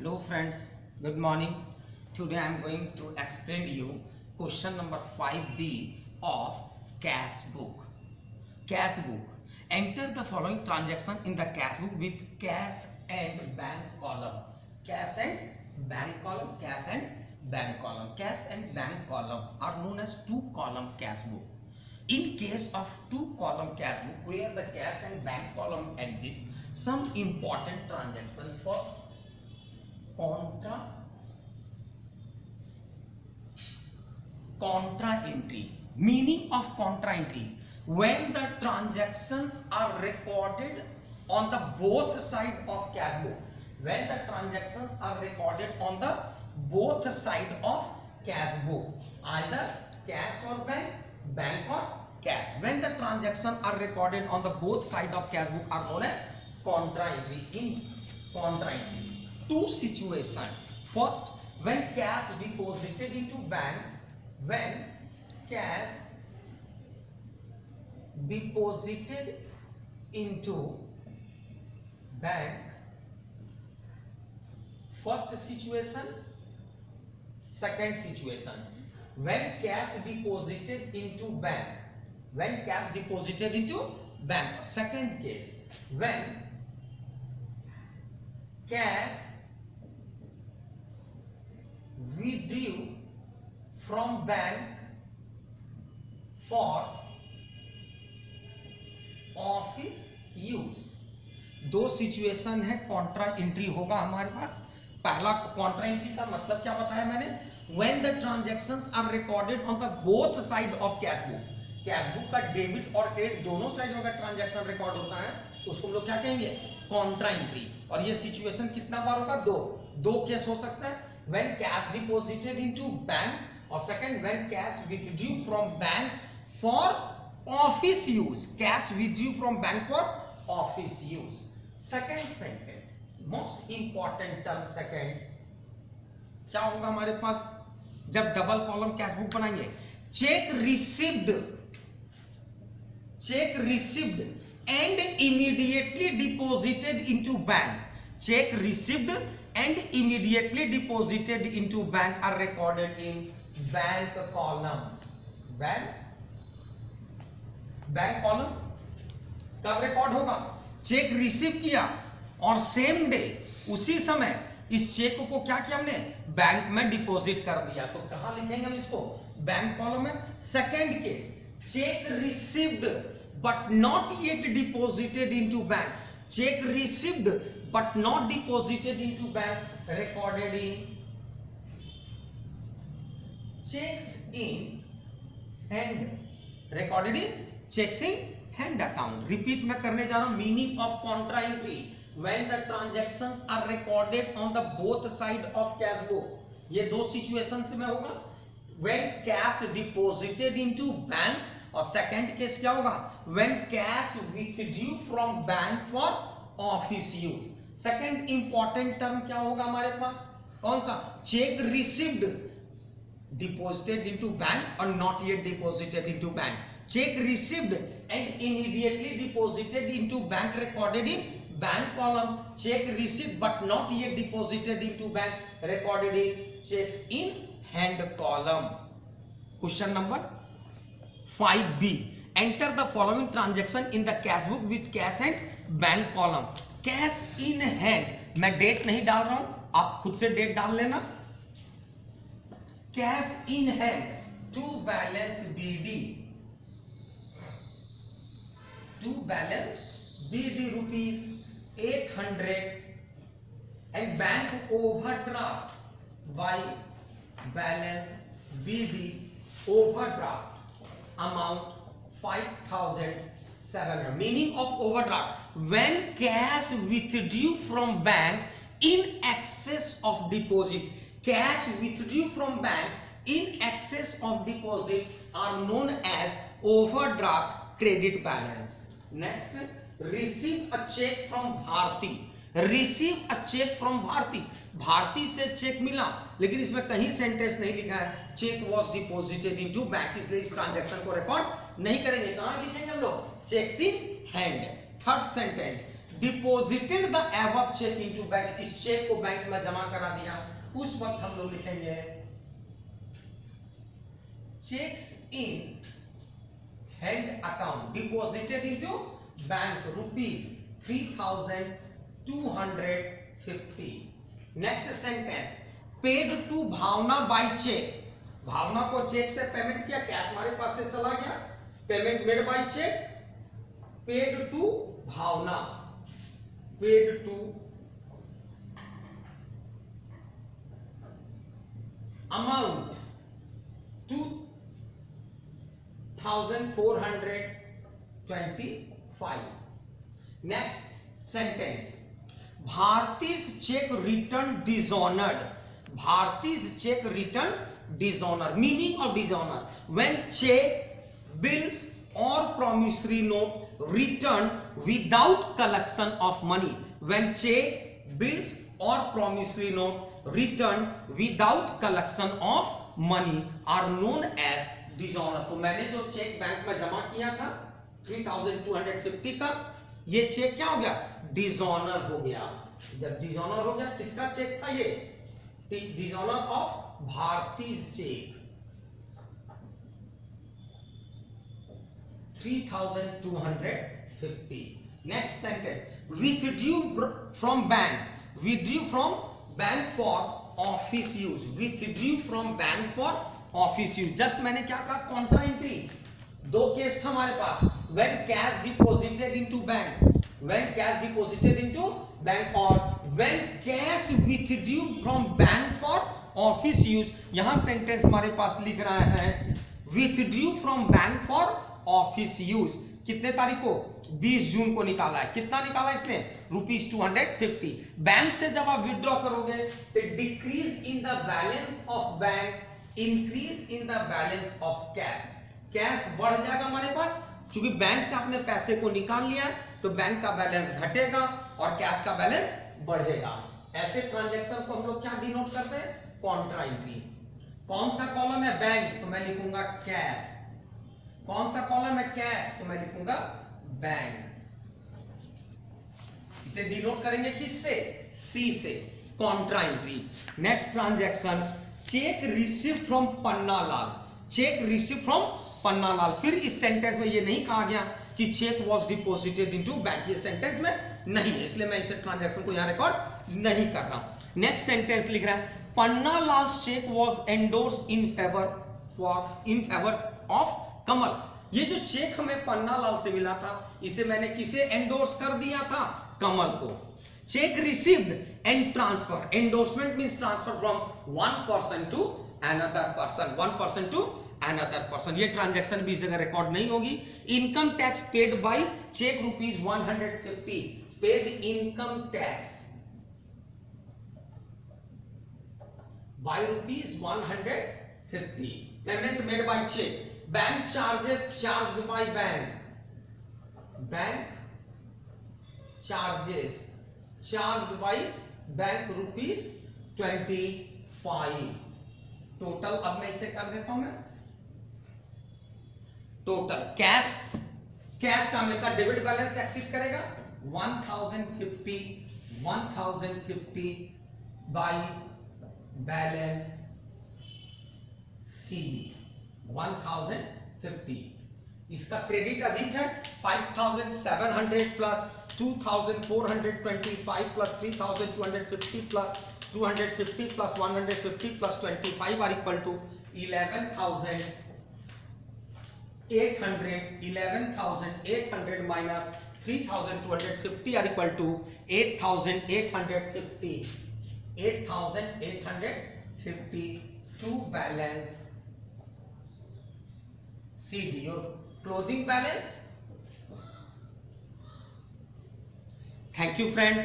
Hello friends, good morning. Today I am going to explain to you question number 5b of cash book. Cash book. Enter the following transaction in the cash book with cash and bank column. Cash and bank column, cash and bank column. Cash and bank column are known as two column cash book. In case of two column cash book where the cash and bank column exist, some important transaction. First, contra entry. Meaning of contra entry: when the transactions are recorded on the both side of cash book. When the transactions are recorded on the both side of cash book, either cash or bank, bank or cash. When the transactions are recorded on the both side of cash book are known as contra entry. In contra entry, two situation. First, when cash deposited into bank, when cash deposited into bank. First situation. Second situation, when cash deposited into bank. When cash deposited into bank. Second case, when cash withdrew from bank for office use. दो situation है Contra entry होगा हमारे पास. पहला Contra entry का मतलब क्या बताया मैंने? When the transactions are recorded on the both side of cash book. Cash book का डेबिट और क्रेडिट दोनों साइड में अगर ट्रांजैक्शन रिकॉर्ड होता है तो उसको हम लोग क्या कहेंगे? Contra entry. और ये सिचुएशन कितना बार होगा? दो केस हो सकता है. When cash deposited into bank, और second when cash withdrew from bank for office use. Cash withdrew from bank for office use. Second sentence, most important term. Second क्या होगा हमारे पास जब डबल कॉलम कैश बुक बनाएंगे? Cheque received and immediately deposited into bank. Check received and immediately deposited into bank are recorded in bank column. bank column कब record होगा? Check receive किया और सेम डे, उसी समय इस चेक को क्या किया हमने? बैंक में डिपॉजिट कर दिया. तो कहां लिखेंगे हम इसको? बैंक कॉलम में. Second case, check received but not yet deposited into bank. Check received but not deposited into bank, recorded in checks in hand. Recorded in checks in hand account. Repeat मैं करने जा रहा हूं. Meaning of contra entry: when the transactions are recorded on the both side of cash book. ये दो situations में होगा. When cash deposited into bank, और सेकंड केस क्या होगा? When cash withdrew from bank for office use. Second important term क्या होगा हमारे पास? कौन सा? Cheque received deposited into bank और not yet deposited into bank. Cheque received and immediately deposited into bank, recorded in bank column. Cheque received but not yet deposited into bank, recorded in cheques in hand column. Question number 5b. Enter the following transaction in the cash book with cash and bank column. Cash in hand. मैं date नहीं डाल रहा हूं, आप खुद से date डाल लेना. Cash in hand to balance BD. To balance BD rupees 800 and bank overdraft by balance BD overdraft amount 5,700. Meaning of overdraft: when cash withdrew from bank in excess of deposit. Cash withdrew from bank in excess of deposit are known as overdraft credit balance. Next, receive a check from Bharti. Receive a cheque from Bharti. Bharti से cheque मिला, लेकिन इसमें कहीं sentence नहीं लिखा है cheque was deposited into bank, इसलिए इस ट्रांजैक्शन को रिकॉर्ड नहीं करेंगे. कहां लिखेंगे हम लोग? Cheques in hand. Third sentence, deposited the above cheque into bank, इस चेक को बैंक में जमा करा दिया, उस वक्त हम लोग लिखेंगे cheques in hand account deposited into bank ₹3,250। Next sentence, paid to Bhavana by cheque, Bhavana को चेक से पेमेंट किया, कैश हमारे पास से चला गया, payment made by cheque, paid to Bhavana, paid to amount 2,425। Next sentence, Bharti's cheque return dishonoured, Bharti's cheque return dishonour, meaning of dishonour, when cheque, bills or promissory note returned without collection of money, when check, bills or promissory note returned without collection of money are known as dishonor। तो मैंने जो cheque bank में जमा किया था 3,250 का, ये check क्या हो गया, डिसऑनर हो गया। जब डिसऑनर हो गया, किसका चेक था ये, dishonour of Bharti's cheque 3,250। Next sentence, withdrew from bank, withdrew from bank for office use, withdrew from bank for office use। Just मैंने क्या कहा, कॉन्ट्रा एंट्री, दो केस था हमारे पास, when cash deposited into bank, when cash deposited into bank, or when cash withdrew from bank for office use। यहां sentence हमारे पास लिख रहा है withdrew from bank for office use, कितने तारीख को, 20 जून को निकाला है, कितना निकाला इसने, ₹250। बैंक से जब आप विड्रॉ करोगे तो decrease in the balance of bank, increase in the balance of cash, cash बढ़ जाएगा हमारे पास, क्योंकि बैंक से आपने पैसे को निकाल लिया है तो बैंक का बैलेंस घटेगा और कैश का बैलेंस बढ़ेगा। ऐसे ट्रांजैक्शन को हम लोग क्या डिनोट करते हैं, कॉन्ट्रा एंट्री। कौन सा कॉलम है, बैंक, तो मैं लिखूंगा कैश, कौन सा कॉलम है, कैश, तो मैं लिखूंगा बैंक। इसे डिनोट करेंगे किससे, सी से, contra entry. Next transaction, cheque receive from Pannalal, cheque receive from Pannalal. फिर इस सेंटेंस में ये नहीं कहा गया कि cheque was deposited into bank, ये सेंटेंस में नहीं है, इसलिए मैं इस ट्रांजैक्शन को यहां रिकॉर्ड नहीं कर रहा हूं। नेक्स्ट सेंटेंस लिख रहा है, Pannalal cheque was endorse in favour of Kamal. ये जो चेक हमें पन्नालाल से मिला था, इसे मैंने किसे एंडोर्स कर दिया था, कमल को। Cheque received and transfer, endorsement means transfer from one person to another person, one person to another person. ये ट्रांजैक्शन भी इस जगह रिकॉर्ड नहीं होगी। Income tax paid by cheque ₹150, paid income tax by ₹150, payment made by cheque. Bank charges charged by bank, bank charges charged by bank ₹25। Total अब मैं इसे कर देता हूं, मैं टोटल कैश, कैश का हमेशा डेबिट बैलेंस एक्सीड करेगा, 1050 बाय बैलेंस सीडी 1050। इसका क्रेडिट अधिक है, 5700 plus 2425 plus 3250 plus 250 plus 150 plus 25 are equal to 11,800 minus 3,250 are equal to 8,850 to balance CD, your closing balance। Thank you friends।